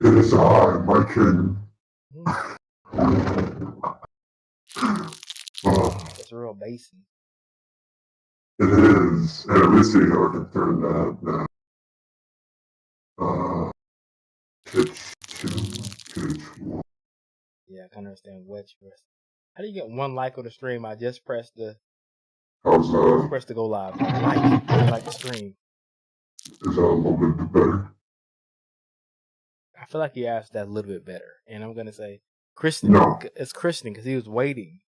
It is I, my king. It's real bassy. It is. And let me see how I can turn that down. Pitch 2, pitch 1. Yeah, I can understand what you're. How do you get one like on the stream? I just pressed the. How's that? Press to go live. Like the stream. Is that a little bit better? I feel like you asked that a little bit better, and I'm gonna say Christian. No. It's Christian because he was waiting.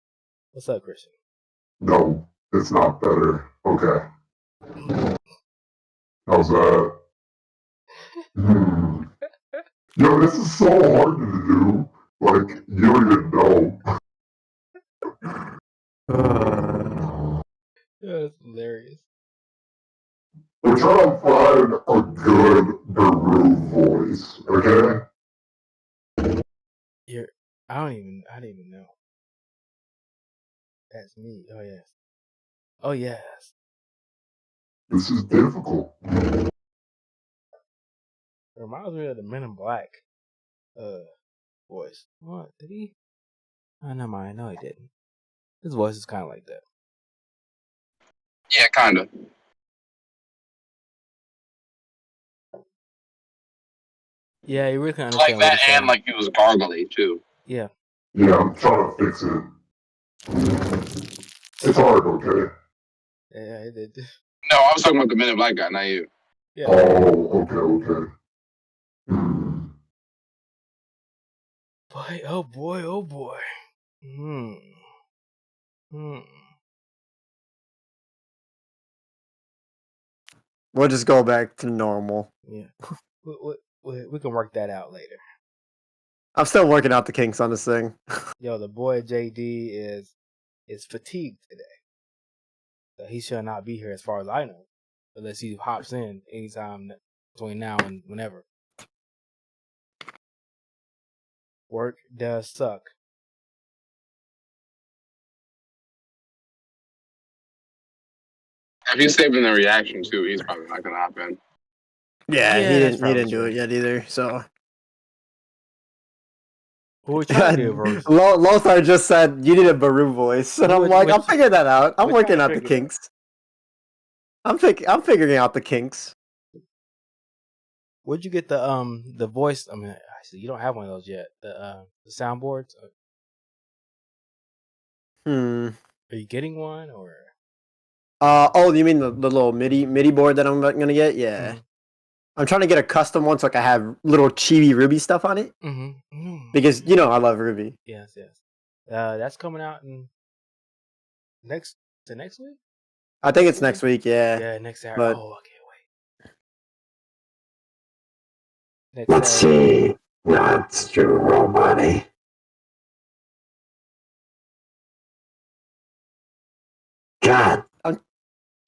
What's up, Christian? No, it's not better. Okay. How's that? Yo, this is so hard to do. Like, you don't even know. Yeah, that's hilarious. We're trying to find a good Baru voice, okay? I don't even know. That's me. Oh yes. Oh yes. This is difficult. It reminds me of the Men in Black voice. What? Did he? Oh, never mind. No, he didn't. His voice is kind of like that. Yeah, kind of. Yeah, you really can understand like that, and like he was gargly too. Yeah. Yeah, I'm trying to fix it. It's hard, okay? Yeah, it did. No, I was talking about the Men in Black guy, not you. Yeah. Oh, okay. Boy, oh boy. We'll just go back to normal. Yeah. We can work that out later. I'm still working out the kinks on this thing. Yo, the boy JD is fatigued today. So he shall not be here as far as I know. Unless he hops in anytime between now and whenever. Work does suck. If he's saving the reaction too, he's probably not gonna hop in. Yeah, he didn't do it yet either, so. Who are trying to do versus? Lothar just said you need a Baru voice, and I'm like, I'll figure that out. I'm working out the kinks. I'm figuring out the kinks. Where'd you get the voice? I mean, actually, you don't have one of those yet. The soundboards. Are you getting one or? Oh, you mean the little MIDI board that I'm gonna get? Yeah. Mm-hmm. I'm trying to get a custom one so I can have little chibi Ruby stuff on it. Because I love Ruby. Yes. That's coming out in next week. I think it's next week. Yeah. Yeah, next Saturday. But, oh, okay, wait. Let's see. That's true, buddy. God, I'm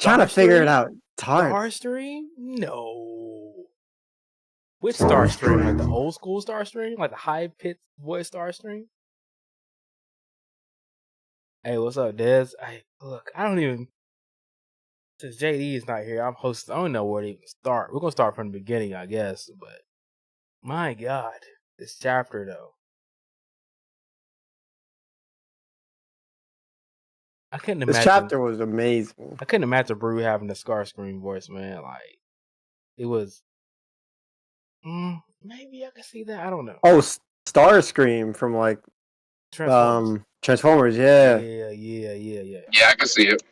trying to figure it out. It's hard. Star Stream? No. Which Star Stream? Like the old school Star Stream? Like the high pitched voice Star Stream? Hey, what's up, Des? I don't even. Since JD is not here, I'm hosting. I don't know where to even start. We're gonna start from the beginning, I guess. But my God, this chapter though. I couldn't imagine. This chapter was amazing. I couldn't imagine Brew having the Scar Scream voice, man. Like, it was. Maybe I can see that. I don't know. Oh, Starscream from like Transformers. Yeah. Yeah. Yeah, I can see it.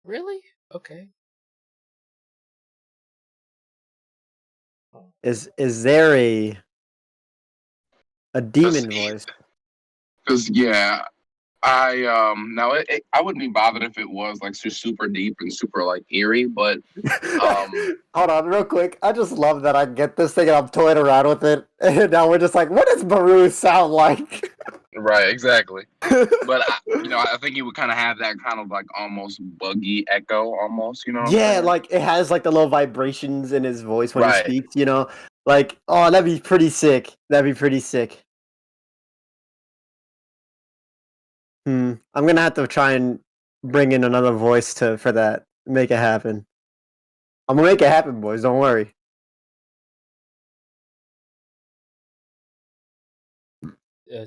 Really? Okay. Is there a demon voice? Because I wouldn't be bothered if it was like super deep and super like eerie, but hold on real quick. I just love that I get this thing and I'm toying around with it, and now we're just like, what does Baru sound like? Right, exactly. But I think he would kind of have that kind of like almost buggy echo, almost. Yeah, like it has like the little vibrations in his voice when he speaks. Like, oh, that'd be pretty sick. I'm gonna have to try and bring in another voice for that. Make it happen. I'm gonna make it happen, boys. Don't worry.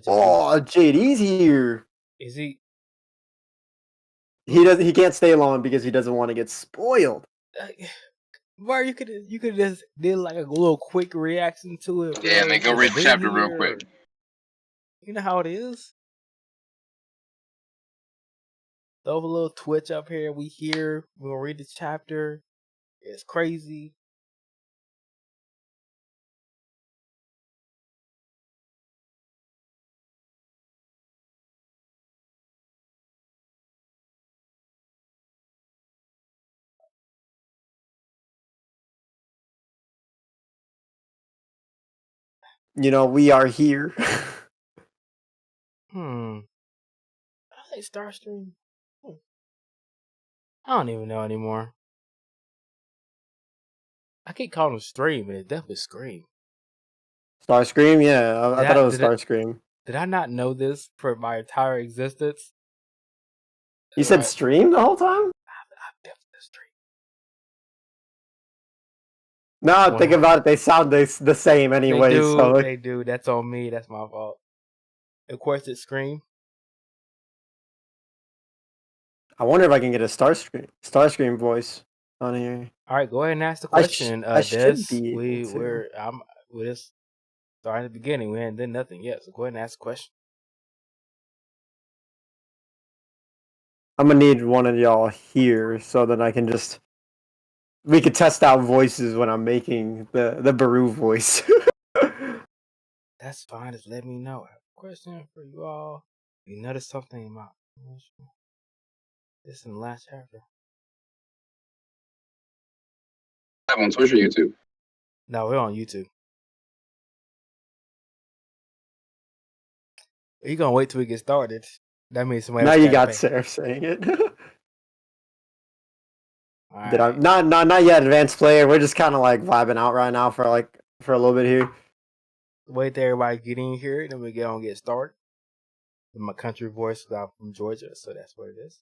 Oh, JD's here. Is he? He can't stay long because he doesn't want to get spoiled. Why you could just did like a little quick reaction to it. Yeah, and then go read the chapter real quick. You know how it is. Throw a little twitch up here. We're gonna read the chapter. It's crazy. We are here. I think Starstream. I don't even know anymore. I keep calling him Stream, but it's definitely Scream. Starscream? Yeah, I thought it was Starscream. Did I not know this for my entire existence? You said Stream the whole time? I've definitely Stream. No, think about it. They sound the same anyway. They do. That's on me. That's my fault. Of course, it's Scream. I wonder if I can get a Starscream voice on here. All right, go ahead and ask the question, Des. We're just starting at the beginning. We ain't done nothing yet, so go ahead and ask the question. I'm gonna need one of y'all here so that I can we could test out voices when I'm making the Baru voice. That's fine. Just let me know. I have a question for you all. You notice something in my this in the last chapter. On Twitch or YouTube? No, we're on YouTube. Are you gonna wait till we get started? That means somebody. Now you got Seraph saying it. Right. Did I not yet advanced player? We're just kind of like vibing out right now for a little bit here. Wait till everybody get in here, then we get started. In my country voice, I'm from Georgia, so that's what it is.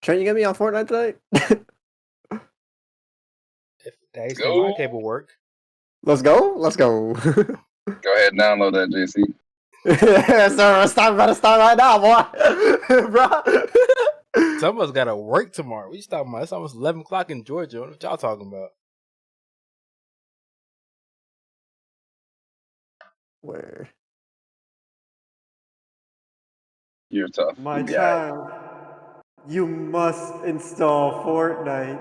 Trent, you get me on Fortnite tonight? If that's my paperwork. Let's go. Go ahead and download that, JC. So better start right now, boy. Bro. Some of us gotta work tomorrow. What you talking about? It's almost 11 o'clock in Georgia. What y'all talking about? Where? You're tough. My child, you must install Fortnite.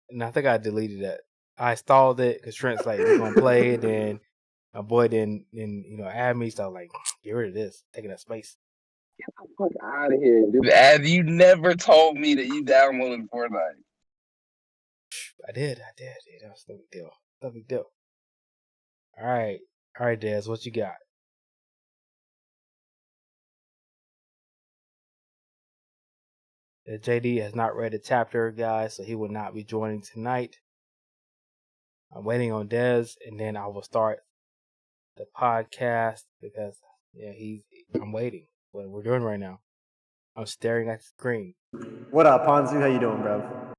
And I think I deleted that. I installed it because Trent's like, we're gonna play it, and my boy didn't add me, so I was like, get rid of this, taking up space. Get the fuck out of here, dude. Ad, you never told me that you downloaded Fortnite. I did. That was no big deal. All right, Des, what you got? JD has not read the chapter, guys, so he will not be joining tonight. I'm waiting on Des, and then I will start the podcast because I'm waiting. What we're doing right now. I'm staring at the screen. What up, Ponzu? How you doing, bro?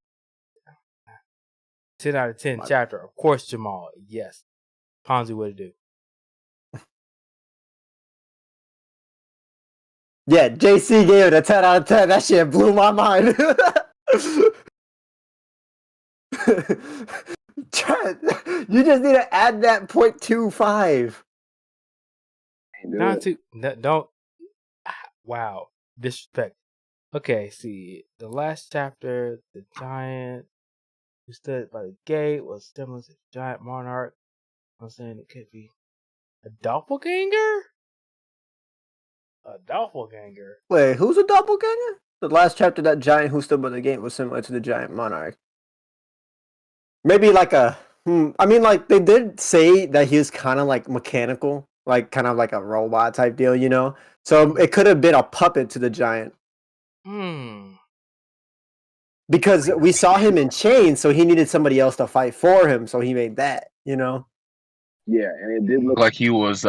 10 out of 10 chapter. Of course, Jamal. Yes. Ponzu would do. Yeah, JC gave it a 10 out of 10. That shit blew my mind. Trent, you just need to add that 0.25. Don't. Wow. Disrespect. Okay, see. The last chapter, the giant who stood by the gate was similar to the giant monarch. I'm saying it could be a doppelganger? A doppelganger? Wait, who's a doppelganger? The last chapter, that giant who stood by the gate was similar to the giant monarch. Maybe like I mean, like, they did say that he was kind of like mechanical, like kind of like a robot type deal, you know? So it could have been a puppet to the giant. Because we saw him in chains, so he needed somebody else to fight for him, so he made that, you know? Yeah, and it did look like he was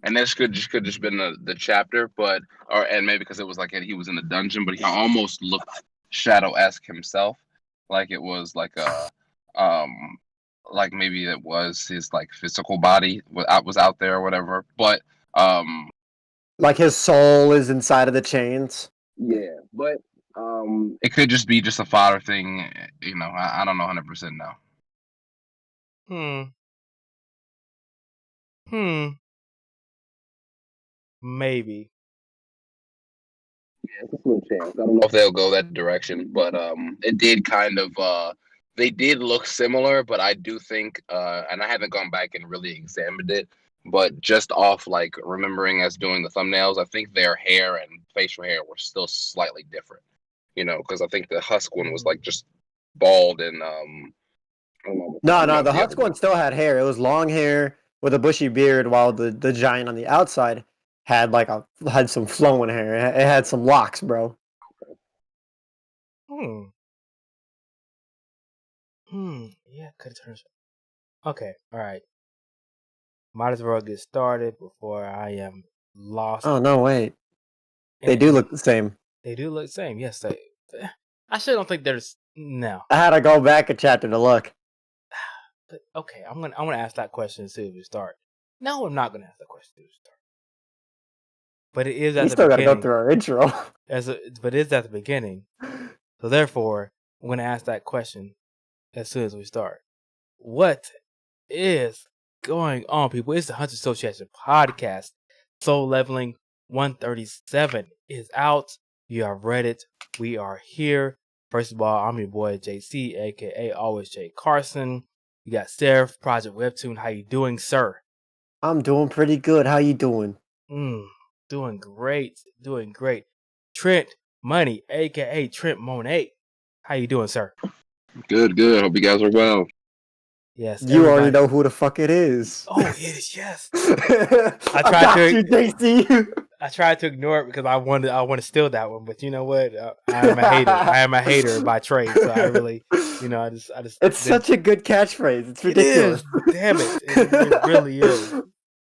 and this could just been the chapter, and maybe because it was like he was in a dungeon, but he almost looked Shadow-esque himself, like it was like a like maybe it was his like physical body was out there or whatever. But Like his soul is inside of the chains. yeah, but it could just be just a fodder thing. You know, I don't know 100% now. Maybe. Yeah, it's a slim chance. I don't know if they'll go that direction, but it did kind of they did look similar, but I do think and I haven't gone back and really examined it, but just off like remembering us doing the thumbnails, I think their hair and facial hair were still slightly different. You know, because I think the Husk one was like just bald and I don't know. No, the Husk one still had hair. It was long hair with a bushy beard, while the giant on the outside had had some flowing hair. It had some locks, bro. Yeah, could have turned. Okay, all right. Might as well get started before I am lost. Oh no, wait. They do look the same. They do look the same. Yes, I actually don't think there's no. I had to go back a chapter to look. But okay, I'm gonna ask that question as soon as we start. No, I'm not gonna ask that question as soon as we start. But it is at We the still beginning. gotta go through our intro. But it is at the beginning. So therefore, I'm gonna ask that question as soon as we start. What is going on, people? It's the Hunter Association podcast. Soul Leveling 137 is out. You have read it. We are here. First of all, I'm your boy JC, aka alwaysjcarson. You got Seraph, Project Webtoon. How you doing, sir? I'm doing pretty good. How you doing? Doing great. Doing great. Trent Money, aka Trent Money. How you doing, sir? Good. Hope you guys are well. Yes. You already know who the fuck it is. Oh, it is, yes. I got you, JC. I tried to ignore it because I want to steal that one, but you know what? I am a hater. I am a hater by trade, so I really, I just. It's such a good catchphrase. It's ridiculous. It is. Damn it! It really is.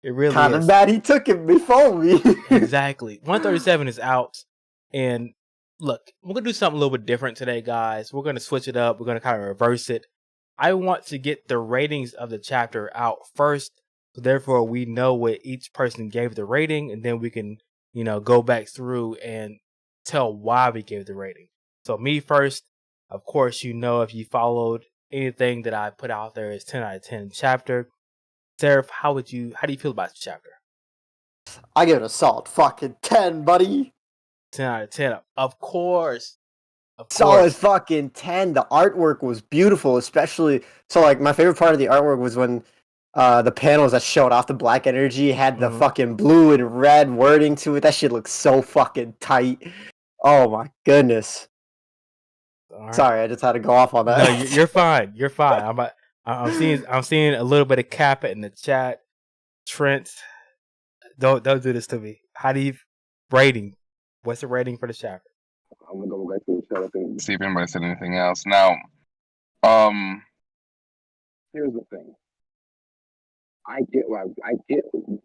It really kind is. of mad he took it before me. Exactly. 137 is out, and look, we're gonna do something a little bit different today, guys. We're gonna switch it up. We're gonna kind of reverse it. I want to get the ratings of the chapter out first. So therefore, we know what each person gave the rating, and then we can, go back through and tell why we gave the rating. So me first, of course, if you followed anything that I put out there, is 10 out of 10 chapter. Seraph, how do you feel about the chapter? I give it a solid fucking 10, buddy. 10 out of 10, of course. Solid fucking 10. The artwork was beautiful, especially my favorite part of the artwork was when the panels that showed off the black energy had the fucking blue and red wording to it. That shit looks so fucking tight. Oh my goodness. Right. Sorry, I just had to go off on that. No, you're fine. You're fine. I'm seeing a little bit of Kappa in the chat. Trent, don't do this to me. How do you rating? What's the rating for the chapter? I'm gonna go back to the chat and see if anybody said anything else. Now, here's the thing. I get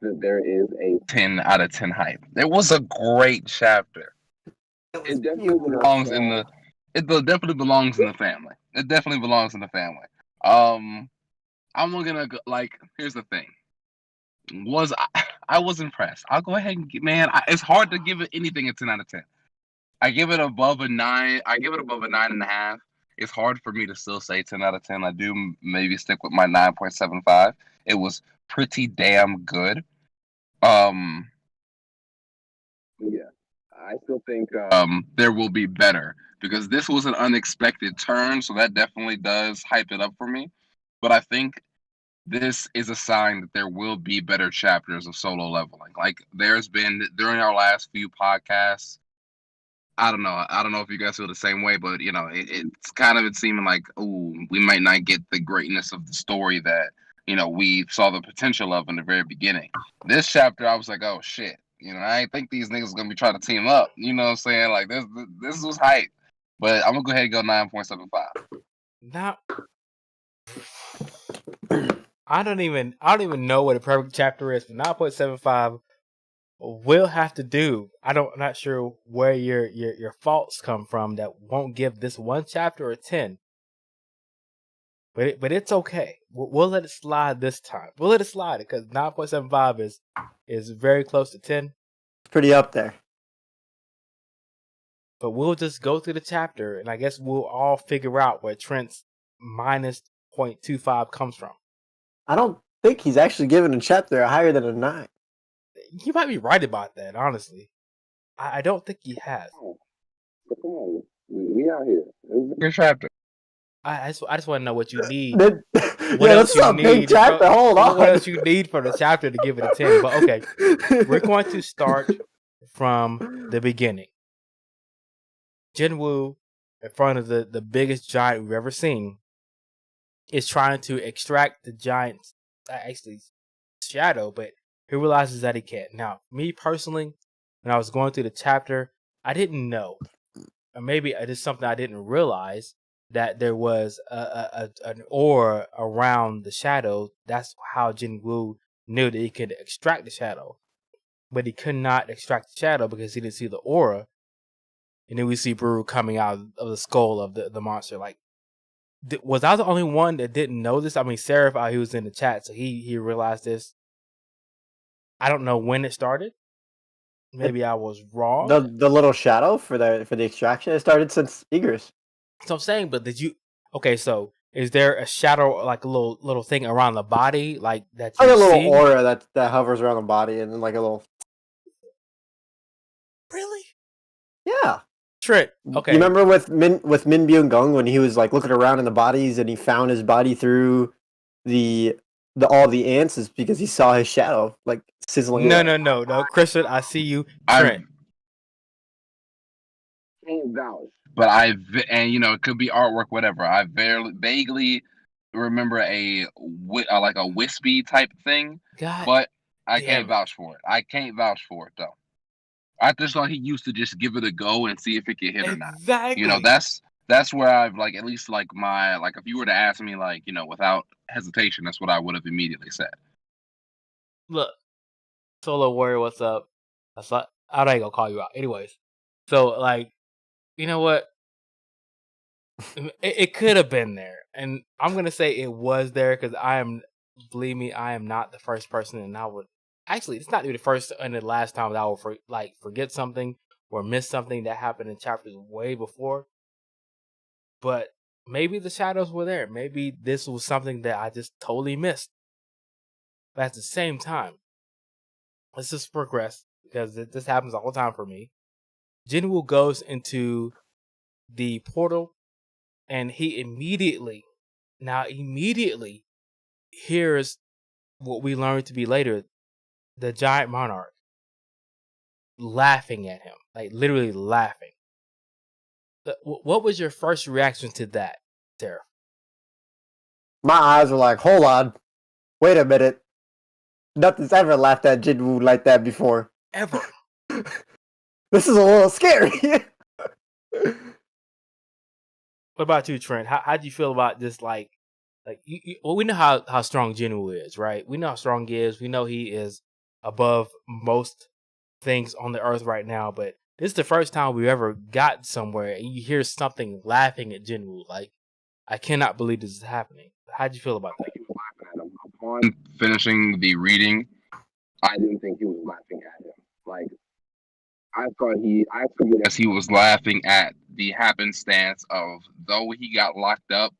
that there is a 10 out of 10 hype. It was a great chapter. It definitely belongs in the. It definitely belongs in the family. It definitely belongs in the family. I'm gonna go, here's the thing. I was impressed. I'll go ahead and it's hard to give it anything a 10 out of 10. I give it above a 9. I give it above a 9.5. It's hard for me to still say 10 out of 10. I do maybe stick with my 9.75. It was pretty damn good. Yeah, I still think there will be better because this was an unexpected turn, so that definitely does hype it up for me. But I think this is a sign that there will be better chapters of solo leveling. Like there's been during our last few podcasts. I don't know if you guys feel the same way, but it's kind of seeming like, oh, we might not get the greatness of the story that we saw the potential of in the very beginning. This chapter, I was like, oh shit, I ain't think these niggas gonna be trying to team up. You know what I'm saying? Like this was hype, but I'm gonna go ahead and go 9.75. Now, I don't even know what a perfect chapter is, but 9.75. Will have to do. I'm not sure where your faults come from that won't give this one chapter a 10. But it's okay. we'll let it slide this time. We'll let it slide because 9.75 is very close to 10. Pretty up there. But we'll just go through the chapter, and I guess we'll all figure out where Trent's minus 0.25 comes from. I don't think he's actually given a chapter higher than a 9. You might be right about that, honestly. I don't think he has. Come on, we out here. It's a good chapter. I just want to know what you need. Yeah, that's a big chapter. Hold on. What else you need for the chapter to give it a 10? But okay, we're going to start from the beginning. Jinwoo, in front of the biggest giant we've ever seen, is trying to extract the giant's shadow, but he realizes that he can't. Now, me personally, when I was going through the chapter, I didn't know, or maybe it is something I didn't realize, that there was an aura around the shadow. That's how Jinwoo knew that he could extract the shadow, but he could not extract the shadow because he didn't see the aura. And then we see Brew coming out of the skull of the monster. Like, was I the only one that didn't know this? I mean, Seraph, he was in the chat, so he realized this. I don't know when it started. Maybe I was wrong. The little shadow for the extraction, it started since Egress. So I'm saying, but did you? Okay, so is there a shadow, like a little thing around the body, like that? Like a little aura that hovers around the body, and then like a little. Really? Yeah. Trent. Okay. You remember with Min Byung-gung when he was like looking around in the bodies and he found his body through all the ants, is because he saw his shadow like sizzling. No, Christian, I see you, Trent. Can't vouch, but and it could be artwork, whatever. I vaguely remember a wispy type thing, but I can't vouch for it. I can't vouch for it though. I just thought he used to just give it a go and see if it could hit or not. Exactly. That's where I've at least my if you were to ask me without hesitation, that's what I would have immediately said. Look, Solo Warrior, what's up? I ain't gonna call you out. Anyways, so you know what? It could have been there, and I'm gonna say it was there because believe me, I am not the first person, and I would. Actually, it's not even the first and the last time that I will forget something or miss something that happened in chapters way before. But maybe the shadows were there. Maybe this was something that I just totally missed. But at the same time, let's just progress because this happens all the time for me. Jinwoo goes into the portal and he immediately hears what we learn to be later, the giant monarch laughing at him, literally laughing. What was your first reaction to that, Seraph? My eyes were like, hold on, wait a minute. Nothing's ever laughed at Jinwoo like that before. Ever. This is a little scary. What about you, Trent? How'd you feel about this? Well, we know how strong Jinwoo is, right? We know how strong he is. We know he is above most things on the earth right now, but this is the first time we've ever got somewhere and you hear something laughing at Jinwoo. I cannot believe this is happening. How'd you feel about that? He was laughing at him. Upon finishing the reading, I didn't think he was laughing at him. I figured as he was laughing at the happenstance of, though he got locked up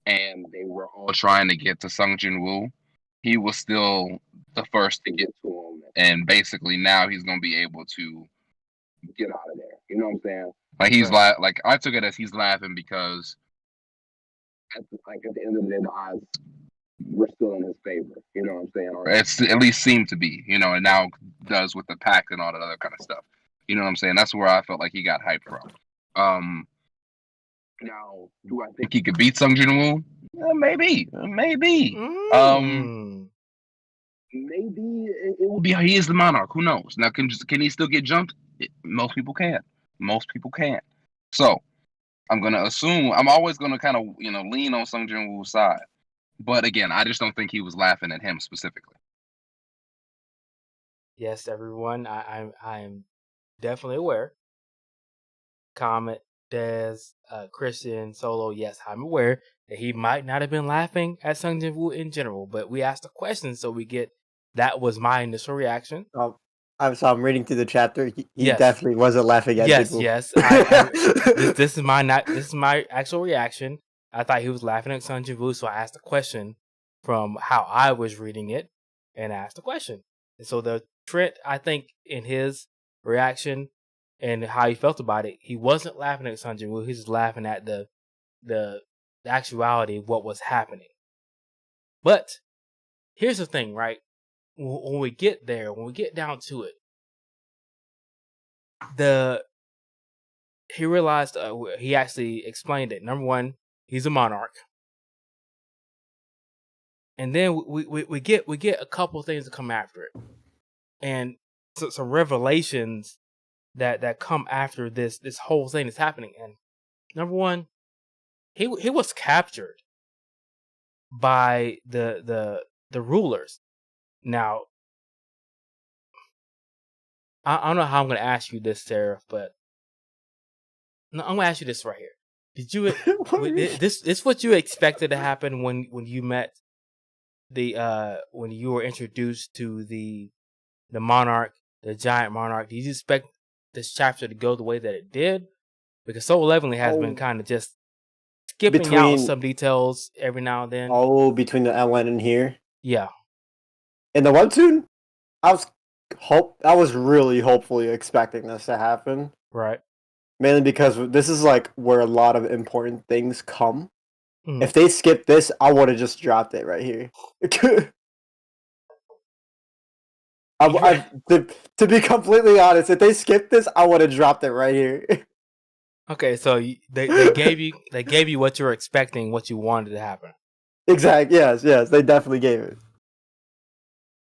and they were all trying to get to Sung Jinwoo, he was still the first to get to him, and basically now he's gonna be able to get out of there. You know what I'm saying? He's I took it as he's laughing because at the end of the day, the odds were still in his favor. You know what I'm saying? Or it's at least seemed to be. And now does with the pact and all that other kind of stuff. You know what I'm saying? That's where I felt like he got hyped from. Now, do I think he could beat Sung Jinwoo? Maybe. Maybe it will be. He is the monarch. Who knows? Now, can he still get jumped? Most people can't. So, I'm gonna assume. I'm always gonna kind of lean on Sung Jinwoo's side. But again, I just don't think he was laughing at him specifically. Yes, everyone. I'm definitely aware. Comment Des, Christian, Solo, yes, I'm aware that he might not have been laughing at Sung Jin Woo in general, but we asked a question, so we get that was my initial reaction. I'm reading through the chapter. He Yes. definitely wasn't laughing at Yes, Jinwoo. yes. This is my actual reaction. I thought he was laughing at Sung Jin Woo, so I asked a question from how I was reading it, and asked a question. And so the Trent, I think, in his reaction and how he felt about it, he wasn't laughing at Sung Jin Woo. He was laughing at the actuality of what was happening. But here's the thing, right? When we get there, when we get down to it, he realized he actually explained it. Number one, he's a monarch, and then we get a couple of things to come after it, and so, some revelations that come after this whole thing that's happening. And number one, he was captured by the rulers. Now, I don't know how I'm going to ask you this, Seraph, but no, I'm going to ask you this right here. Did you this what you expected to happen when you met when you were introduced to the monarch, the giant monarch? Did you expect this chapter to go the way that it did? Because Soul Leveling has been kind of just skipping out some details every now and then. Oh, between the LN and here. Yeah. In the webtoon, I was really hopefully expecting this to happen. Right. Mainly because this is like where a lot of important things come. Mm. If they skip this, I would have just dropped it right here. To be completely honest, if they skipped this, I would have dropped it right here. Okay, so they gave you what you were expecting, what you wanted to happen. Exactly. Yes, they definitely gave it.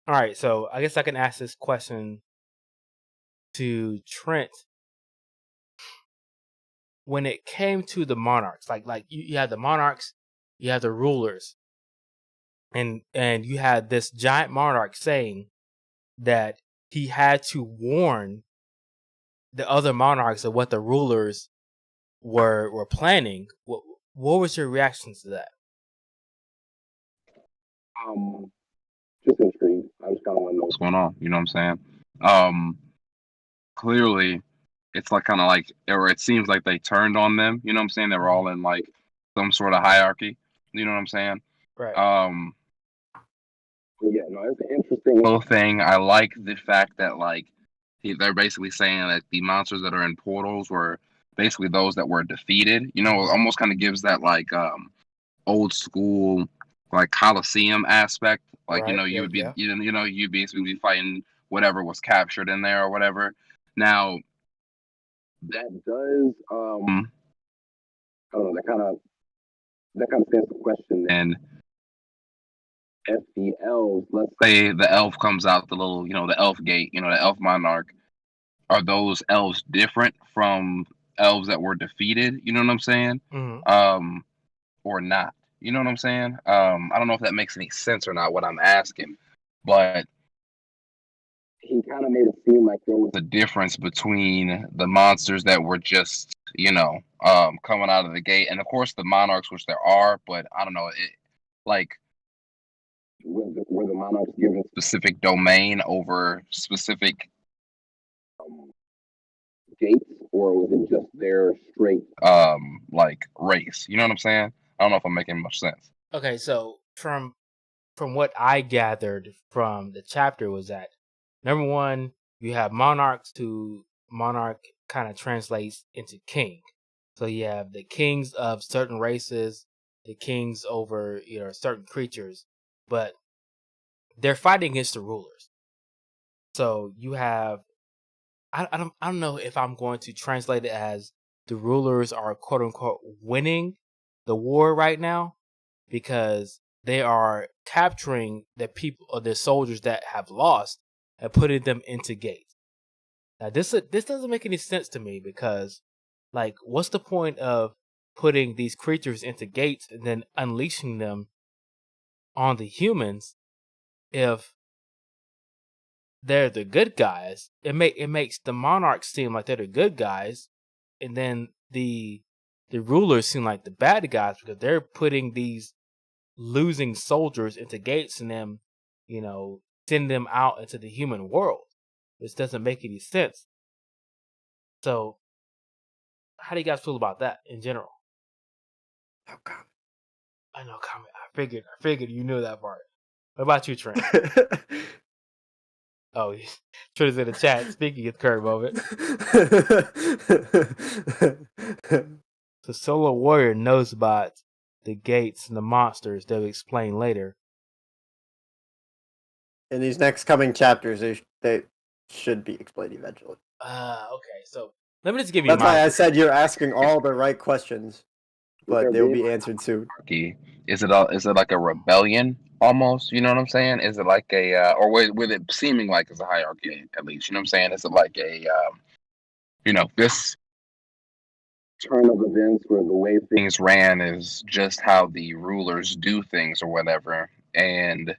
All right, so I guess I can ask this question to Trent. When it came to the monarchs, like you had the monarchs, you had the rulers, and you had this giant monarch saying that he had to warn the other monarchs of what the rulers were planning. What was your reaction to that? Just intrigued. I just kind of want to know what's going on. You know what I'm saying? Clearly, it's like kind of like, or it seems like they turned on them. You know what I'm saying? They were all in like some sort of hierarchy. You know what I'm saying? Right. Yeah, no, it's an interesting little thing. I like the fact that like they're basically saying that the monsters that are in portals were basically those that were defeated. You know, it almost kind of gives that like old school like Colosseum aspect. Like, right. You would be you'd basically be fighting whatever was captured in there or whatever. Now that does I don't know, that kind of stands the question. And if the elves, let's say the elf comes out the little, the elf gate, the elf monarch, are those elves different from elves that were defeated? You know what I'm saying? Mm-hmm. Or not? You know what I'm saying? I don't know if that makes any sense or not, what I'm asking, but he kind of made it seem like there was a difference between the monsters that were just, coming out of the gate, and of course the monarchs, which there are, but I don't know, were the monarchs given specific domain over specific gates, or was it just their straight race? You know what I'm saying? I don't know if I'm making much sense. Okay, so from what I gathered from the chapter was that, number one, you have monarchs who monarch kind of translates into king. So you have the kings of certain races, the kings over certain creatures, but they're fighting against the rulers. So you have I don't know if I'm going to translate it as the rulers are quote unquote winning the war right now, because they are capturing the people or the soldiers that have lost and putting them into gates. Now this doesn't make any sense to me, because like, what's the point of putting these creatures into gates and then unleashing them on the humans if they're the good guys? It makes the monarchs seem like they're the good guys, and then the rulers seem like the bad guys because they're putting these losing soldiers into gates and then, send them out into the human world. This doesn't make any sense. So, how do you guys feel about that in general? Oh, God. I know, comment. I figured you knew that part. What about you, Trent? Oh, Trent is in the chat speaking at the current moment. The Solo Warrior knows about the gates and the monsters that we explain later. In these next coming chapters, they should be explained eventually. Okay, so let me just give you That's my... why I said you're asking all the right questions, but they'll be answered soon. Is it like a rebellion almost? You know what I'm saying? Is it like a or with it seeming like it's a hierarchy at least? You know what I'm saying? Is it like a this turn of events where the way things ran is just how the rulers do things or whatever, and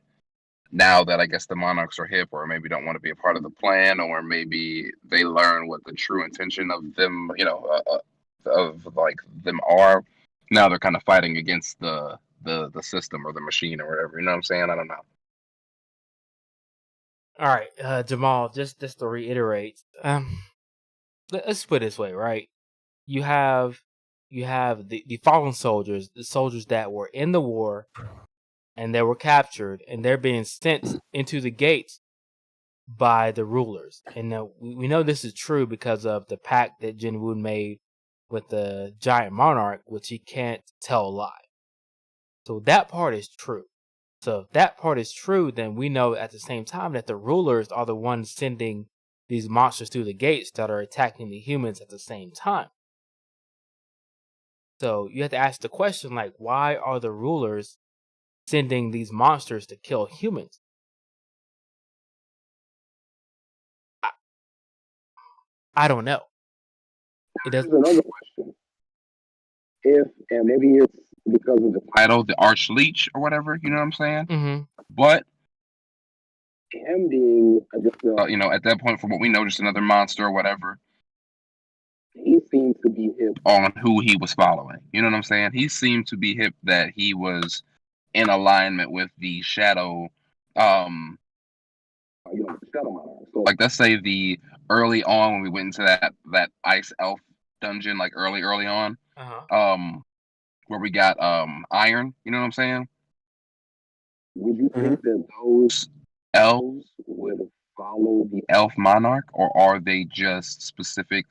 now that I guess the monarchs are hip or maybe don't want to be a part of the plan, or maybe they learn what the true intention of them, of like them are. Now they're kind of fighting against the system or the machine or whatever. You know what I'm saying? I don't know. All right, Jamal, just to reiterate, let's put it this way, right? You have the fallen soldiers, the soldiers that were in the war and they were captured, and they're being sent into the gates by the rulers. And now we know this is true because of the pact that Jinwoo made with the giant monarch, which he can't tell a lie. So that part is true. So if that part is true, then we know at the same time that the rulers are the ones sending these monsters through the gates that are attacking the humans at the same time. So you have to ask the question, like, why are the rulers sending these monsters to kill humans? I don't know. There's another question. And maybe it's because of the title, the Archleech or whatever, you know what I'm saying? Mm-hmm. But him being, at that point, from what we know, just another monster or whatever, he seemed to be hip on who he was following. You know what I'm saying? He seemed to be hip that he was in alignment with the Shadow, the Shadow Monarch. So, like, let's say the early on when we went into that Ice Elf dungeon, like early on, where we got Iron. You know what I'm saying? Would you think that those elves would follow the Elf Monarch, or are they just specific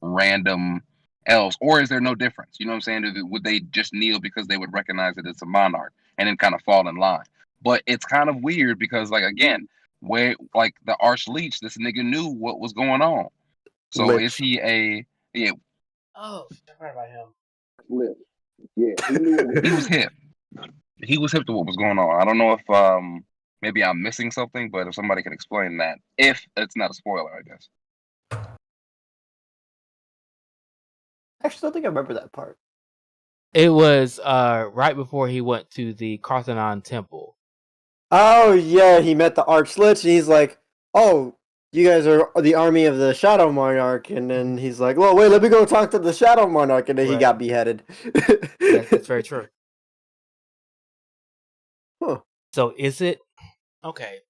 random elves, or is there no difference? You know what I'm saying? Would they just kneel because they would recognize that it's a monarch and then kind of fall in line? But it's kind of weird because, like, again, where like the Archleech, this nigga knew what was going on. So Lich. Is he a Oh, I heard about him. Lich. Yeah, he was hip. He was hip to what was going on. I don't know if maybe I'm missing something, but if somebody can explain that, if it's not a spoiler, I guess. Actually, I don't think I remember that part. It was right before he went to the Karthanon temple. Oh, yeah, he met the Archlich, and he's like, oh, you guys are the army of the Shadow Monarch, and then he's like, well, wait, let me go talk to the Shadow Monarch, and then he got beheaded. Yes, that's very true. Huh. So is it... Okay.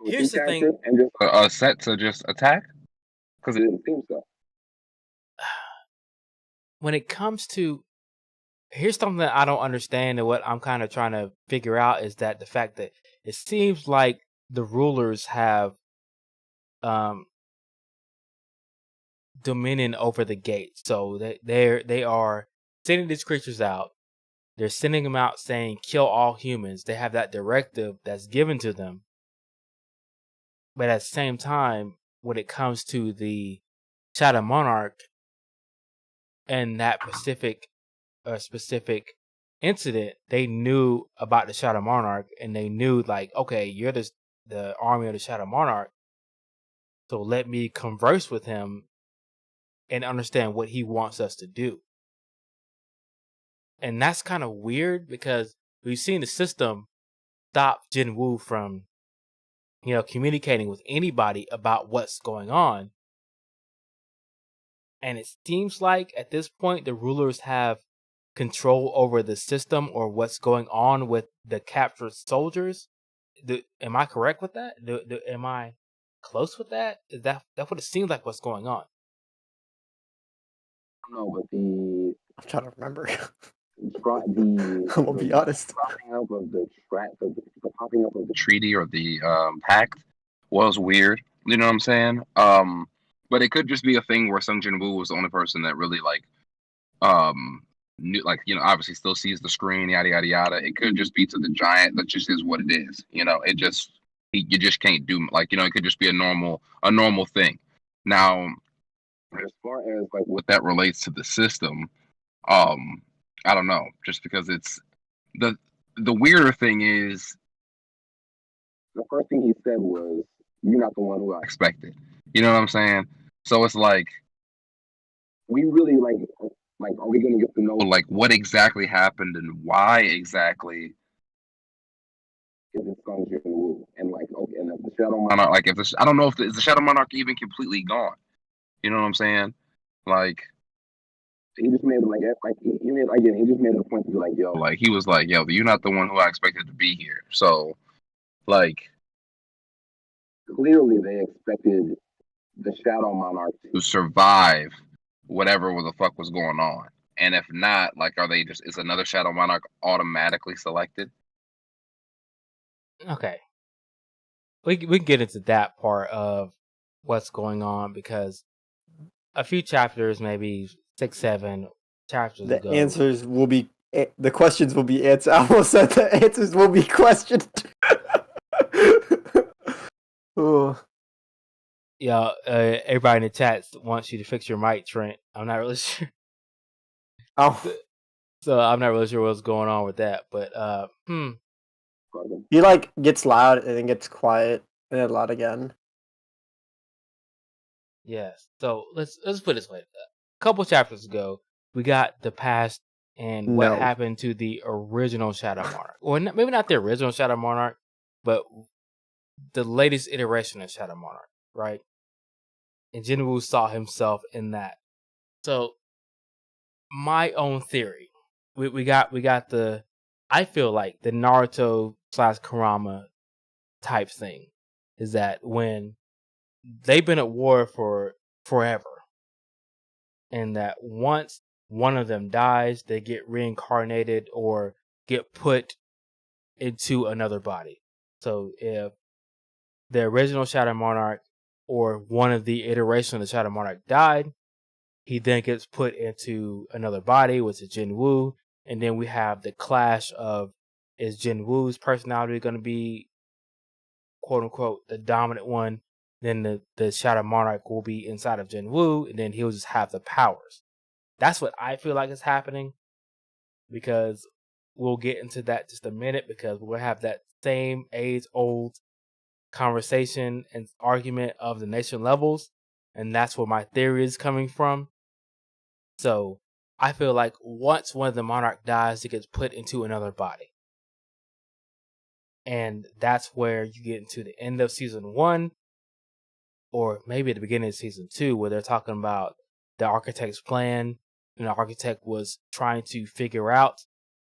Here's the thing. And just set to just attack? Because it didn't seem so. When it comes to... Here's something that I don't understand, and what I'm kind of trying to figure out is that the fact that it seems like the rulers have dominion over the gates. So they are sending these creatures out. They're sending them out saying, kill all humans. They have that directive that's given to them. But at the same time, when it comes to the Shadow Monarch and that specific incident, they knew about the Shadow Monarch, and they knew, like, okay, you're the army of the Shadow Monarch, so let me converse with him and understand what he wants us to do. And that's kind of weird because we've seen the system stop Jinwoo from, communicating with anybody about what's going on. and it seems like at this point the rulers have control over the system or what's going on with the captured soldiers. Am I correct with that? Am I close with that? Is that what it seems like? What's going on? No, but the I'm trying to remember. the I'm gonna be honest. popping up of the popping up of the treaty or the pact was weird. You know what I'm saying? But it could just be a thing where Sung Jin Woo was the only person that really knew, obviously still sees the screen, yada yada yada. It could just be to the giant that just is what it is. It just you just can't do it could just be a normal thing. Now, as far as what that relates to the system, I don't know. Just because it's the weirder thing is the first thing he said was, "You're not the one who I expected." You know what I'm saying? So it's like we really are we gonna get to know what exactly happened and why exactly is it Sung Jin Woo and okay, and if the Shadow Monarch I don't know if is the Shadow Monarch even completely gone. You know what I'm saying? He just made he just made it a point to be yo, he was yo, you're not the one who I expected to be here. So clearly they expected the Shadow Monarch to survive whatever the fuck was going on. And if not, are they is another Shadow Monarch automatically selected? Okay. We can get into that part of what's going on because a few chapters, maybe 6, 7 chapters ago. The questions will be answered. I almost said the answers will be questioned. Oh. Yeah, everybody in the chat wants you to fix your mic, Trent. I'm not really sure. Oh. So I'm not really sure what's going on with that, but He gets loud and then gets quiet and then loud again. Yes. So let's put it this way. A couple chapters ago, we got the past and what happened to the original Shadow Monarch. Or maybe not the original Shadow Monarch, but the latest iteration of Shadow Monarch, right? And Jinwoo saw himself in that. So my own theory, we got I feel like the Naruto / Kurama type thing is that when they've been at war for forever, and that once one of them dies, they get reincarnated or get put into another body. So if the original Shadow Monarch or one of the iterations of the Shadow Monarch died, he then gets put into another body, which is Jin Woo, and then we have the clash of, is Jin Woo's personality going to be, quote unquote, the dominant one? Then the Shadow Monarch will be inside of Jin Woo, and then he'll just have the powers. That's what I feel like is happening, because we'll get into that just a minute, because we'll have that same age-old conversation and argument of the nation levels, and that's where my theory is coming from. So I feel like once one of the Monarch dies, it gets put into another body. And that's where you get into the end of season 1, or maybe at the beginning of season 2, where they're talking about the architect's plan. And the architect was trying to figure out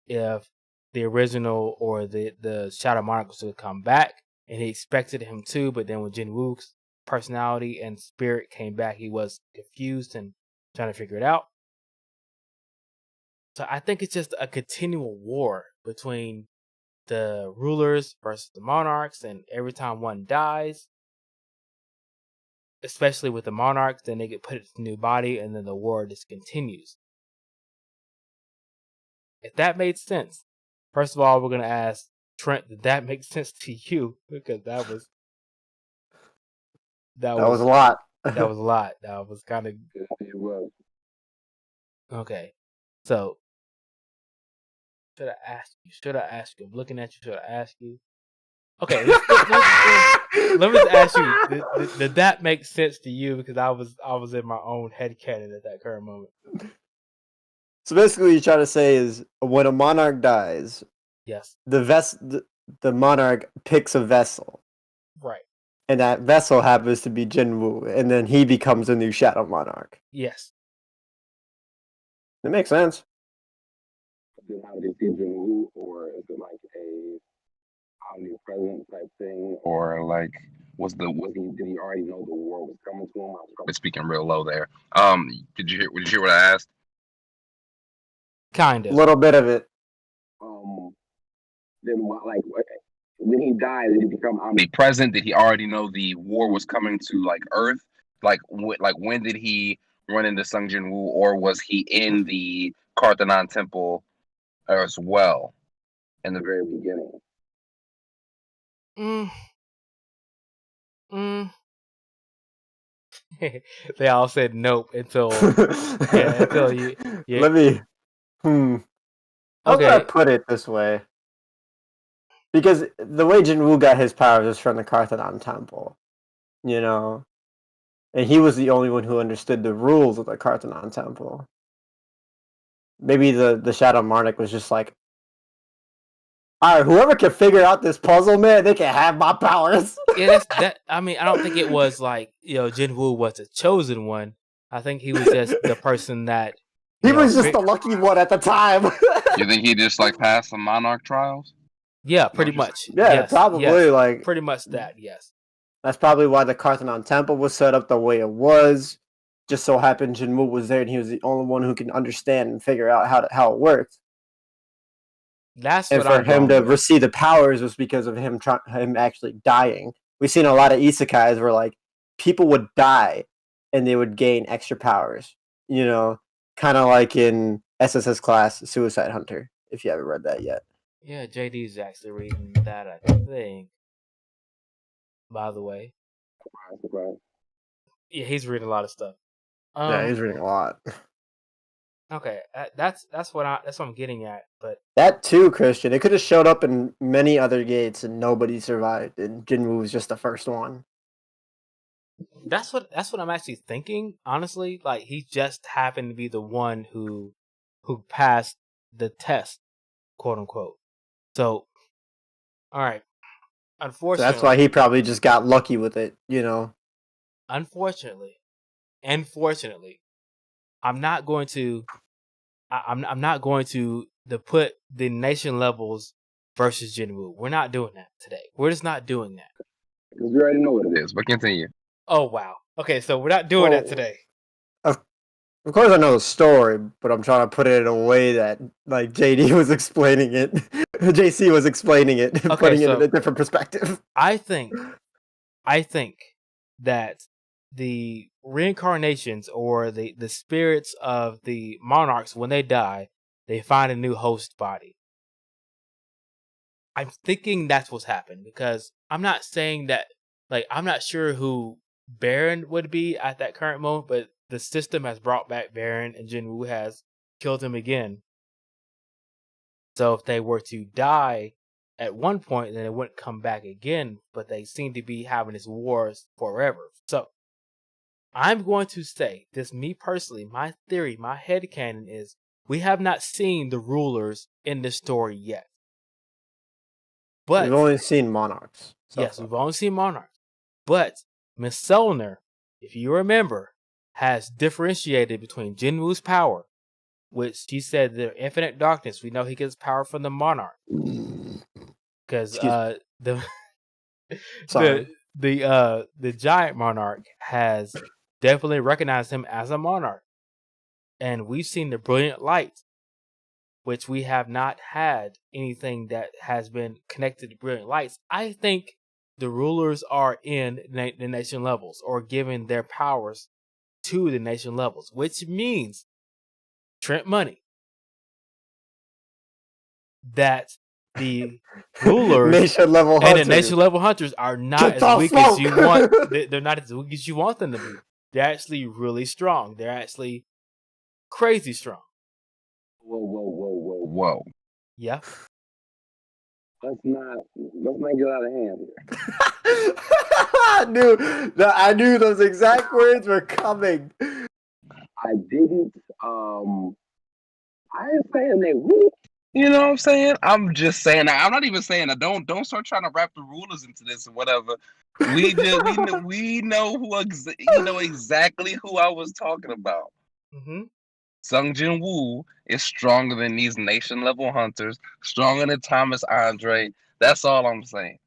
if the original or the Shadow Monarch was to come back, and he expected him to, but then when Jin Woo's personality and spirit came back, he was confused and trying to figure it out. So I think it's just a continual war between the rulers versus the monarchs, and every time one dies, especially with the monarchs, then they get put into a new body, and then the war just continues. If that made sense, first of all, we're going to ask Trent, did that make sense to you? Because that was a lot. That was a lot. That was kind of... It was. Okay. So, should I ask you? I'm looking at you. Should I ask you? Okay. Let me just ask you. Did that make sense to you? Because I was in my own headcanon at that current moment. So basically, what you're trying to say is when a monarch dies, yes, the monarch picks a vessel, right? And that vessel happens to be Jinwoo, and then he becomes a new Shadow Monarch. Yes. It makes sense. Then how did they see Jinwoo, or is it like a omnipresent type thing, or like did he already know the war was coming to him? I was probably speaking real low there. Did you hear what I asked? Kind A of. little bit of it. Then when he died, did he become omnipresent? Did he already know the war was coming to like Earth? Like when did he run into Sung Jinwoo, or was he in the Karthanon temple as well in the very beginning? They all said nope until until you. Let me. How do I Okay. put it this way? Because the way Jinwoo got his powers is from the Karthanon temple, you know, and he was the only one who understood the rules of the Karthanon temple. Maybe the Shadow Monarch was just like, all right, whoever can figure out this puzzle, man, they can have my powers. Yeah, that's that. I mean, I don't think it was like Jinwoo was the chosen one. I think he was just the person that he was just the lucky one at the time. You think he just like passed the Monarch trials? Yeah, pretty much. Yeah, yes, probably yes. like pretty much that. Yes. That's probably why the Karthanon temple was set up the way it was. Just so happened Jinwoo was there, and he was the only one who can understand and figure out how it worked. That's and what for I'm him going to with. receive the powers was because of him actually dying. We've seen a lot of isekais where like people would die and they would gain extra powers. You know, kind of like in SSS class Suicide Hunter. If you haven't read that yet. Yeah, JD's actually reading that, I think. By the way. Yeah, he's reading a lot of stuff. Yeah, he's reading a lot. Okay, that's what I'm getting at. But that too, Christian, it could have showed up in many other gates and nobody survived, and Jinwoo was just the first one. That's what I'm actually thinking. Honestly, like he just happened to be the one who passed the test, quote unquote. So, all right. Unfortunately, so that's why he probably just got lucky with it, you know. Unfortunately, I'm not going to. I'm not going to put the nation levels versus Jinwoo. We're not doing that today. We're just not doing that. Because we already know what it is. But continue. Oh wow. Okay, so we're not doing that today. Of course, I know the story, but I'm trying to put it in a way that like JD was explaining it, JC was explaining it, Okay, putting it in a different perspective. I think that the reincarnations or the spirits of the monarchs, when they die, they find a new host body. I'm thinking that's what's happened because I'm not saying that, like, I'm not sure who Baron would be at that current moment, but the system has brought back Baron and Jinwoo has killed him again. So if they were to die at one point, then it wouldn't come back again, but they seem to be having this wars forever. So I'm going to say this, me personally, my theory, my headcanon is we have not seen the rulers in this story yet. But we've only seen Monarchs. Yes, we've only seen Monarchs. But Miss Selner, if you remember, has differentiated between Jinwoo's power, which she said the infinite darkness. We know he gets power from the Monarch. Because the giant Monarch has definitely recognized him as a monarch. And we've seen the brilliant light, which we have not had anything that has been connected to brilliant lights. I think the rulers are in the nation levels or giving their powers to the nation levels, which means Trent Money. That the rulers nation level and the nation level hunters are not as weak as you want. They're not as weak as you want them to be. They're actually really strong. They're actually crazy strong. Whoa. Yeah. Let's not get out of hand here. I knew those exact words were coming. I didn't. I ain't saying they weak. You know what I'm saying? I'm just saying. I'm not even saying that. Don't start trying to wrap the rulers into this or whatever. We know who exactly who I was talking about. Mm-hmm. Sung Jin Woo is stronger than these nation level hunters, stronger than Thomas Andre. That's all I'm saying.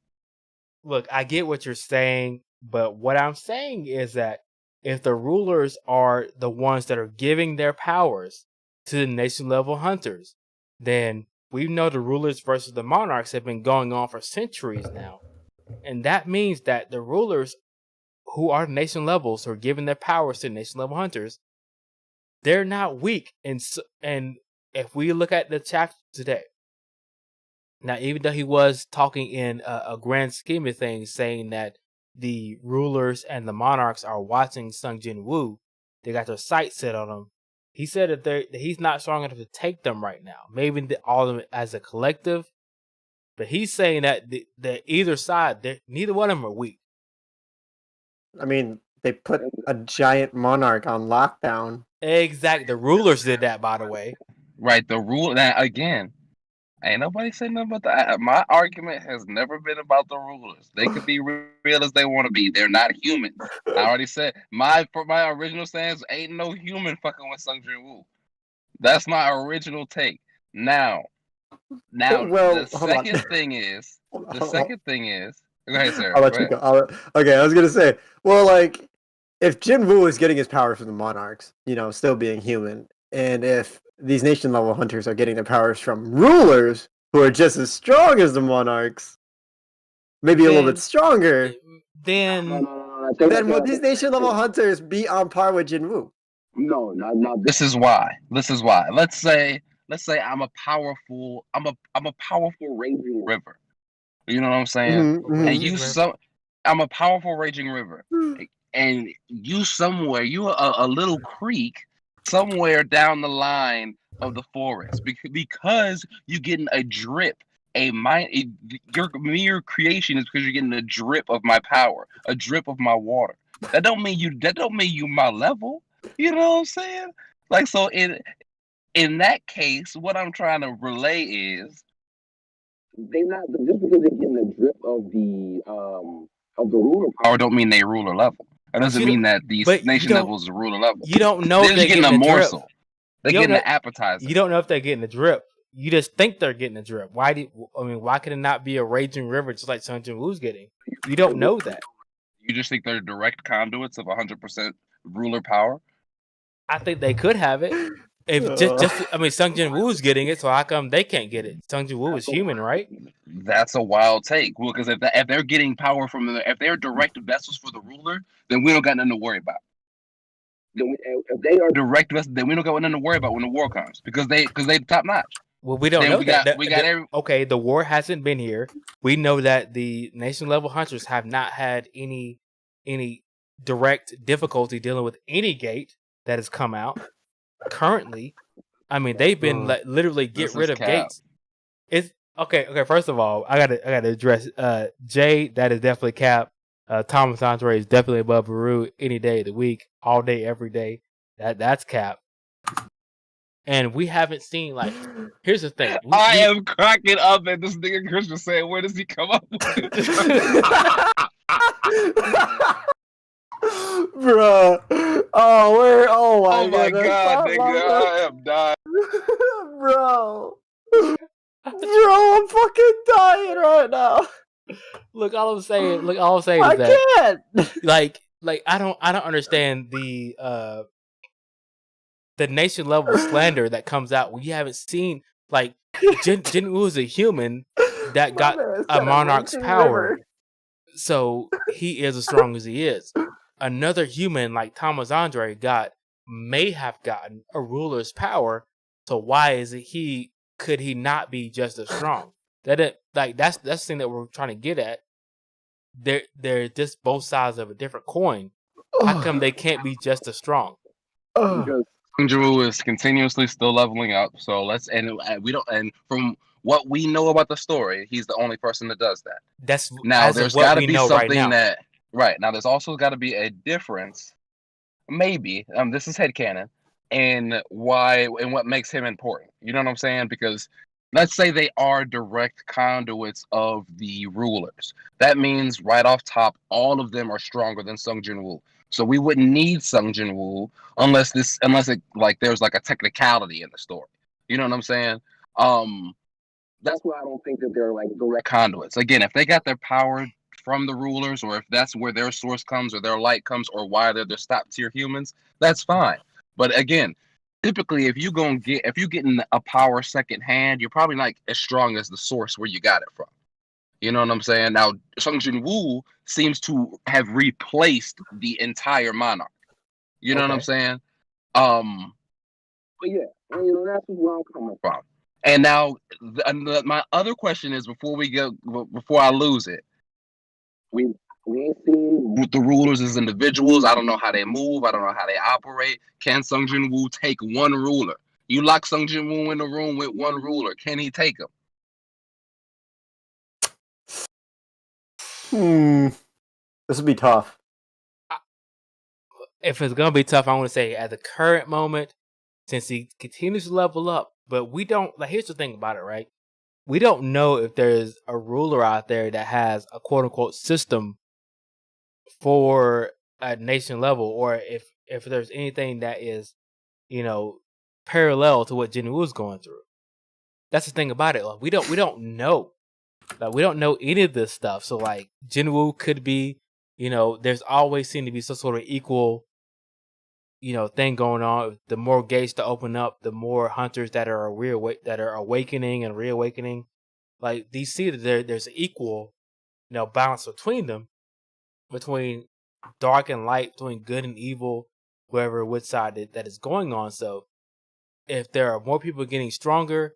Look, I get what you're saying, but what I'm saying is that if the rulers are the ones that are giving their powers to the nation level hunters, then we know the rulers versus the monarchs have been going on for centuries now. And that means that the rulers who are nation levels, who are giving their powers to nation level hunters, they're not weak. And if we look at the chapter today, now, even though he was talking in a grand scheme of things, saying that the rulers and the monarchs are watching Sung Jin Woo, they got their sights set on him. He said that he's not strong enough to take them right now. Maybe all of them as a collective, but he's saying that the either side, neither one of them are weak. I mean, they put a giant monarch on lockdown. Exactly. The rulers did that, by the way. Right. The rule that again. Ain't nobody saying nothing about that. My argument has never been about the rulers. They could be real as they want to be. They're not human. I already said my original stance ain't no human fucking with Sung Jin Woo. That's my original take. Now, Well, the hold on. second thing is. Go ahead, sir. I'll let you go. Okay, I was gonna say, well, like, if Jin Woo is getting his power from the monarchs, still being human, and if these nation level hunters are getting their powers from rulers who are just as strong as the monarchs, maybe a little bit stronger, then would these nation level hunters be on par with Jin Woo? No. This is why. Let's say I'm a powerful raging river. You know what I'm saying? Mm-hmm. I'm a powerful raging river, and you a little creek somewhere down the line of the forest because you're getting a drip. Your mere creation is because you're getting a drip of my power, a drip of my water. That don't mean you my level. You know what I'm saying? Like, so in that case, what I'm trying to relay is they not just because they're getting a drip of the ruler power don't mean they ruler level. That doesn't mean that these nation levels are ruler level. You don't know if they're getting a morsel. They're getting an appetizer. You don't know if they're getting a drip. You just think they're getting a drip. Why could it not be a raging river just like Sung Jin Woo's getting? You don't know that. You just think they're direct conduits of 100% ruler power? I think they could have it. Sung Jin Woo's getting it, so how come they can't get it? Sung Jin Woo is human, right? That's a wild take. Well, because if they're getting power if they're direct vessels for the ruler, then we don't got nothing to worry about. If they are direct vessels, then we don't got nothing to worry about when the war comes because they top notch. Well, we don't know that. Okay, the war hasn't been here. We know that the nation level hunters have not had any direct difficulty dealing with any gate that has come out. Currently, I mean, they've been literally get rid of gates. It's okay. First of all, I gotta address Jay. That is definitely cap. Thomas Andre is definitely above Baru any day of the week, all day, every day. That's cap. And we haven't seen here's the thing. I am cracking up at this nigga Christian saying, where does he come up with it? Bruh. Oh my god, nigga. I am dying. Bro, I'm fucking dying right now. Look, all I'm saying is that I can't. I don't understand the nation level slander that comes out when you haven't seen Jin Woo is a human that got a monarch's power. So he is as strong as he is. Another human like Thomas Andre may have gotten a ruler's power. So why is it could he not be just as strong? That's the thing that we're trying to get at. They're just both sides of a different coin. How come they can't be just as strong? Because Sung Jin Woo is continuously still leveling up. So and from what we know about the story, he's the only person that does that. There's got to be something now. There's also got to be a difference. Maybe this is headcanon, and what makes him important. You know what I'm saying? Because let's say they are direct conduits of the rulers. That means right off top, all of them are stronger than Sung Jin Woo. So we wouldn't need Sung Jin Woo unless it like there's like a technicality in the story. You know what I'm saying? That's why I don't think that they're like direct conduits. Again, if they got their power from the rulers, or if that's where their source comes, or their light comes, or why they're the top tier humans, that's fine. But again, typically, if you're getting a power second hand, you're probably not as strong as the source where you got it from. You know what I'm saying? Now, Sung Jin Woo seems to have replaced the entire monarch. You know what I'm saying? But yeah, that's where I'm coming from. And now, my other question is, before I lose it, we ain't seen the rulers as individuals. I don't know how they move. I don't know how they operate. Can Sung Jin Woo take one ruler? You lock Sung Jin Woo in the room with one ruler. Can he take him? This would be tough. If it's gonna be tough, I want to say at the current moment, since he continues to level up, but we don't. Like, here's the thing about it, right? We don't know if there's a ruler out there that has a quote unquote system for a nation level, or if there's anything that is, parallel to what Jin Woo's going through. That's the thing about it. Like, we don't know. Like, we don't know any of this stuff. So like Jin Woo could be, there's always seemed to be some sort of equal, thing going on. The more gates to open up, the more hunters that are awakening and reawakening. Like, these see that there's an equal, balance between them, between dark and light, between good and evil, whoever which side that is going on. So if there are more people getting stronger,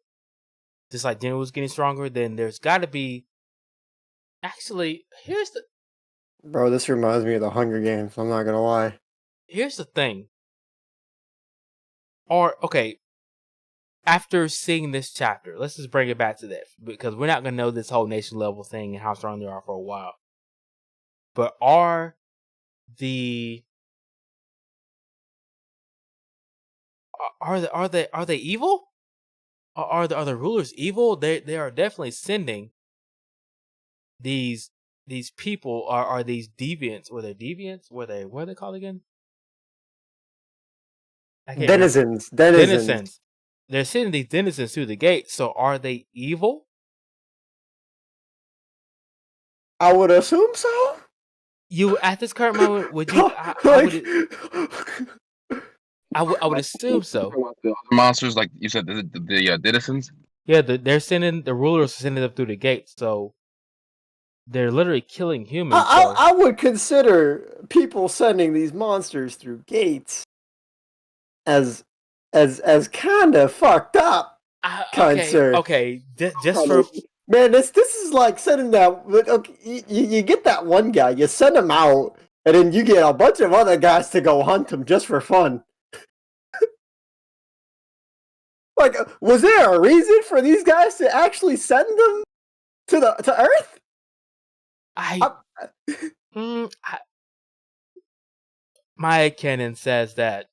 just like Jin Woo's getting stronger, then there's got to be. Actually, Bro, this reminds me of the Hunger Games. I'm not gonna lie. Here's the thing. After seeing this chapter, let's just bring it back to that, because we're not gonna know this whole nation level thing and how strong they are for a while. But are they evil? Are the other rulers evil? They are definitely sending these people are these deviants. Were they deviants? What are they called again? Denizens. They're sending these denizens through the gate. So are they evil? I would assume so. You at this current moment, would you? I would assume so. The monsters, like you said, the denizens. Yeah, they're sending the rulers sending them through the gate. So they're literally killing humans. I would consider people sending these monsters through gates as kind of fucked up, sir. Okay, just for man, this is like sending that. Okay, you get that one guy, you send him out, and then you get a bunch of other guys to go hunt him just for fun. Like, was there a reason for these guys to actually send them to Earth? My canon says that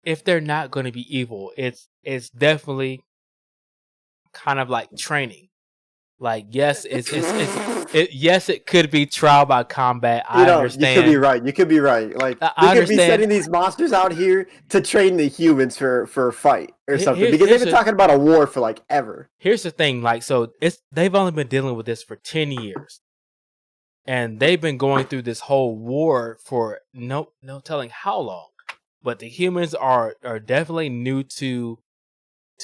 if they're not going to be evil, it's definitely kind of like training. Like, yes, it could be trial by combat. I understand. You could be right. Like, they could be sending these monsters out here to train the humans for a fight or something, because they've been talking about a war for like ever. Here's the thing, like, so they've only been dealing with this for 10 years. And they've been going through this whole war for no telling how long. But the humans are definitely new to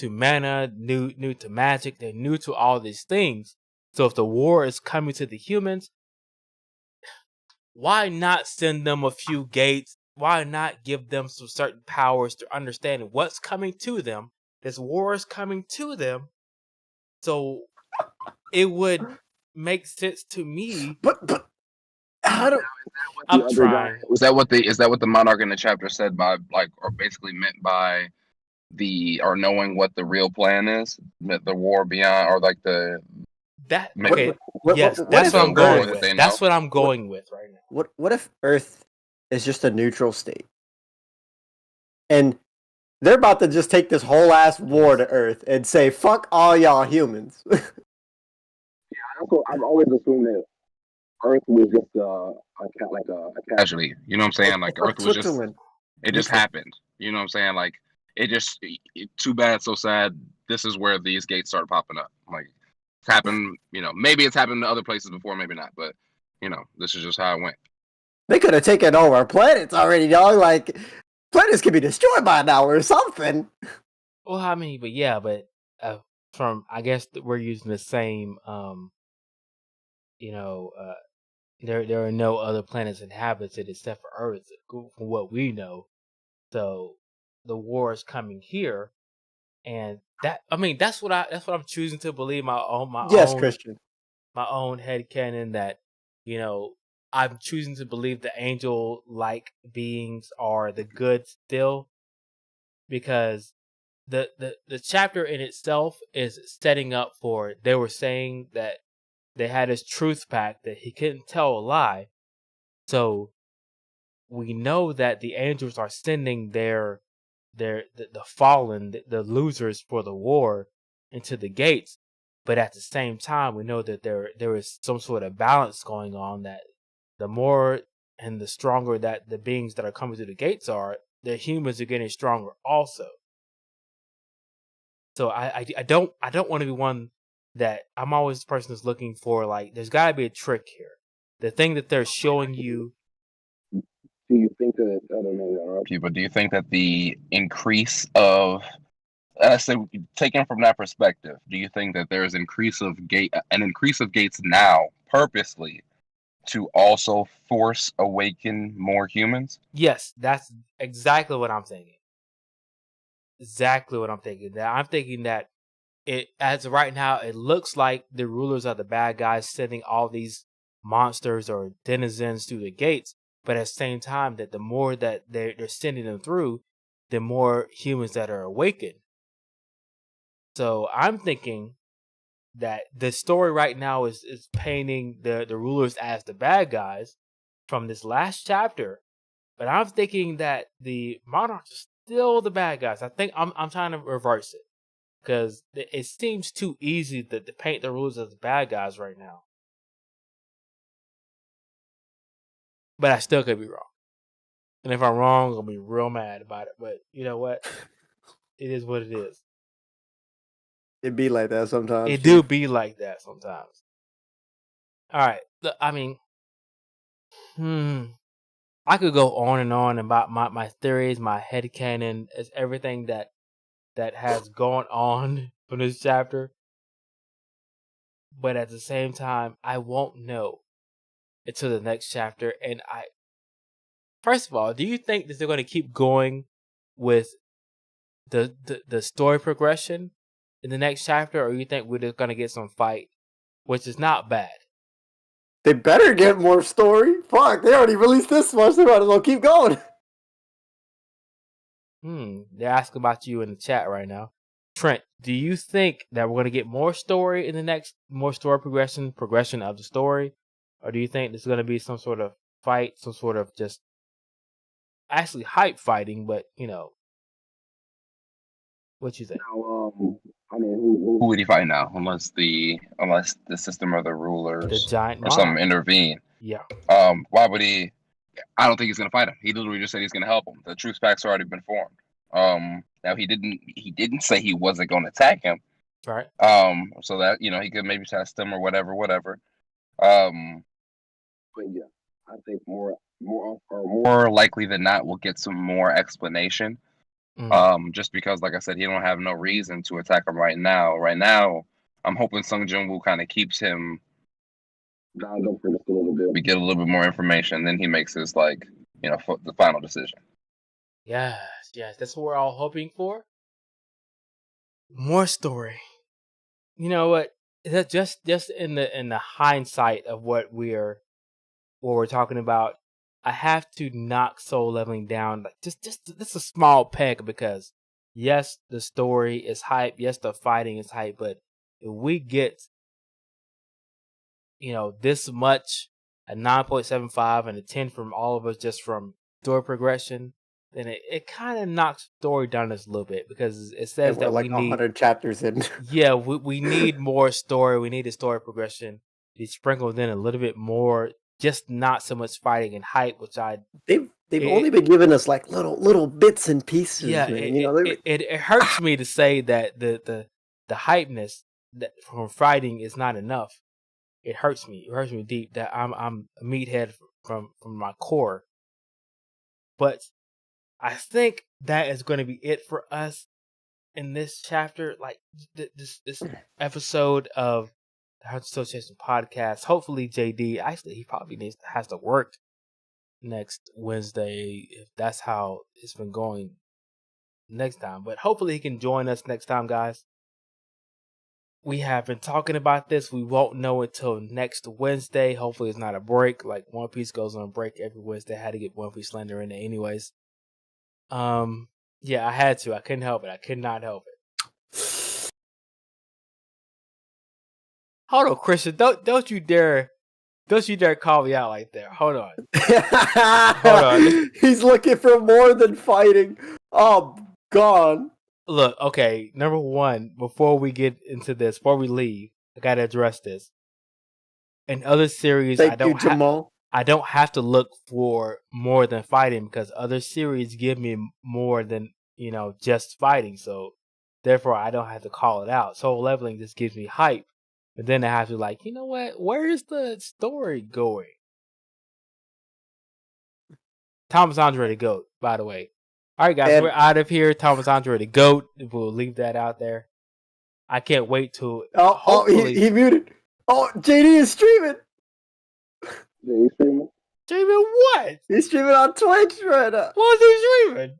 mana, new to magic. They're new to all these things. So if the war is coming to the humans, why not send them a few gates? Why not give them some certain powers to understand what's coming to them? This war is coming to them. So it would make sense to me. But how do I'm trying. Is that what the monarch in the chapter said by, like, or basically meant by or knowing what the real plan is? The war beyond, or like that's what I'm going with. That's what I'm going with right now. What if Earth is just a neutral state, and they're about to just take this whole ass war to Earth and say, "Fuck all y'all humans." I've always assumed that. Earth was just a casualty. You know what I'm saying? Like Earth was just Switzerland. it just happened. You know what I'm saying? Like too bad, so sad. This is where these gates started popping up. Like it's happened. Maybe it's happened to other places before, maybe not. But this is just how it went. They could have taken over our planets already, dog. Like planets could be destroyed by now or something. Well, I mean, but from I guess we're using the same. There are no other planets inhabited except for Earth, from what we know. So the war is coming here, and that's what I'm choosing to believe. Yes, Christian. My own headcanon that I'm choosing to believe the angel-like beings are the good still, because the chapter in itself is setting up for. They were saying that they had this truth pact that he couldn't tell a lie, so we know that the angels are sending the fallen, the losers for the war into the gates. But at the same time, we know that there is some sort of balance going on, that the more and the stronger that the beings that are coming through the gates are, the humans are getting stronger also. So I don't want to be one that I'm always the person that's looking for, like, there's got to be a trick here. The thing that they're showing you. Do you think that, I don't know, people, do you think that the increase of, so taken from that perspective, do you think that there's an increase of gates now purposely to also awaken more humans? Yes, that's exactly what I'm thinking. That I'm thinking that as of right now, it looks like the rulers are the bad guys sending all these monsters or denizens through the gates. But at the same time, that the more that they're sending them through, the more humans that are awakened. So I'm thinking that the story right now is painting the rulers as the bad guys from this last chapter. But I'm thinking that the Monarchs are still the bad guys. I think I'm trying to reverse it, because it seems too easy to paint the rulers as the bad guys right now. But I still could be wrong. And if I'm wrong, I'm going to be real mad about it. But you know what? It is what it is. It be like that sometimes. It do be like that sometimes. All right. I mean, I could go on and on about my theories, my headcanon, everything that has gone on from this chapter. But at the same time, I won't know until the next chapter. And first of all, do you think that they're going to keep going with the story progression in the next chapter, or you think we're just going to get some fight, which is not bad? They better get more story. Fuck, they already released this much. They might as well keep going. They're asking about you in the chat right now. Trent, do you think that we're going to get more story in the next, more story progression of the story? Or do you think there's going to be some sort of fight, some sort of just actually hype fighting, but, what you think? Now, I mean, who would he fight now? Unless the system of the rulers The giant or something monarch. intervene. Yeah. Why would he? I don't think he's gonna fight him. He literally just said he's gonna help him. The truce pact's already been formed. Now he didn't say he wasn't gonna attack him. Right. So that he could maybe test him or whatever. But yeah, I think more likely than not, we'll get some more explanation. Just because, like I said, he don't have no reason to attack him right now. Right now, I'm hoping Sung Jin-woo kind of keeps him down for just a little bit. We get a little bit more information, then he makes his the final decision. Yes, that's what we're all hoping for. More story. You know what? That's just in the hindsight of what we're talking about. I have to knock Soul Leveling down just a small peg, because yes, the story is hype. Yes, the fighting is hype. But if we get this much, a 9.75 and a 10 from all of us just from story progression, then it kind of knocks story down just a little bit, because it says that like we need 100 chapters in. Yeah, we need more story. We need a story progression. be sprinkled in a little bit more, just not so much fighting and hype, which They've only been giving us like little bits and pieces, yeah, man. You know, it hurts me to say that the hypeness that from fighting is not enough. It hurts me. It hurts me deep that I'm a meathead from my core. But I think that is going to be it for us in this chapter, like this episode of the Heart Association podcast. Hopefully, JD actually he probably has to work next Wednesday if that's how it's been going next time. But hopefully, he can join us next time, guys. We have been talking about this. We won't know until next Wednesday. Hopefully, it's not a break. Like One Piece goes on a break every Wednesday. I had to get One Piece Slender in there, anyways. Yeah, I had to. I couldn't help it. I could not help it. Hold on, Christian. Don't you dare call me out like that. Hold on. Hold on. He's looking for more than fighting. Oh, God. Look, okay. Number one, before we get into this, before we leave, I gotta address this. In other series, Thank you, Jamal. I don't have to look for more than fighting because other series give me more than, just fighting. So therefore I don't have to call it out. Soul Leveling just gives me hype. But then I have to like, you know what? Where is the story going? Thomas Andre the GOAT, by the way. All right, guys, we're out of here. Thomas Andre the GOAT. We'll leave that out there. I can't wait to. He muted. Oh, JD is streaming. Yeah, he's streaming. Streaming what? He's streaming on Twitch right now. What is he streaming?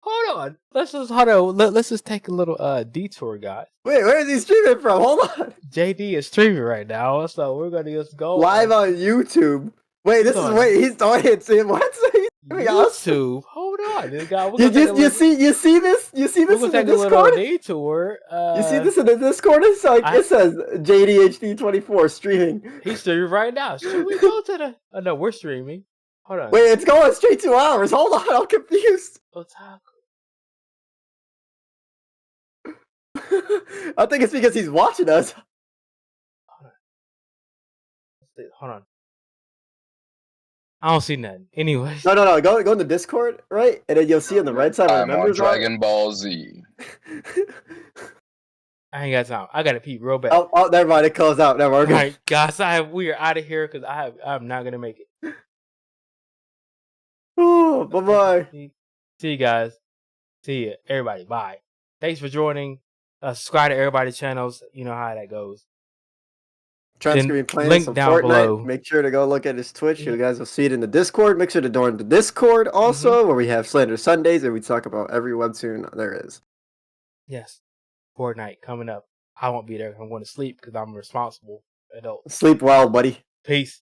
Hold on. Let's just take a little detour, guys. Wait, where is he streaming from? Hold on. JD is streaming right now, so we're gonna just go live on YouTube. Wait, he's saying what? YouTube. Hold on, this guy. You see this? You see this in the Discord? Detour. You see this in the Discord? It's like it says JDHD24 streaming. He's streaming right now. Should we go to the? Oh no, we're streaming. Hold on. Wait, it's going straight 2 hours. Hold on, I'm confused. Otaku. I think it's because he's watching us. Hold on. I don't see nothing. Anyways. No. Go in the Discord, right? And then you'll see on the right side I'm on Dragon Ball Z. I ain't got time. I gotta pee real bad. Oh, never mind. It closed out. Never mind. All right, guys. We are out of here because I'm not gonna make it. Oh, bye. See you guys. See you, everybody. Bye. Thanks for joining. Subscribe to everybody's channels. You know how that goes. Trent Screen playing link some down Fortnite. below. Make sure to go look at his Twitch. You guys will see it in the Discord. Make sure to join the Discord also, where we have Slander Sundays and we talk about every webtoon there is. Yes. Fortnite coming up. I won't be there. I'm going to sleep because I'm a responsible adult. Sleep well, buddy. Peace.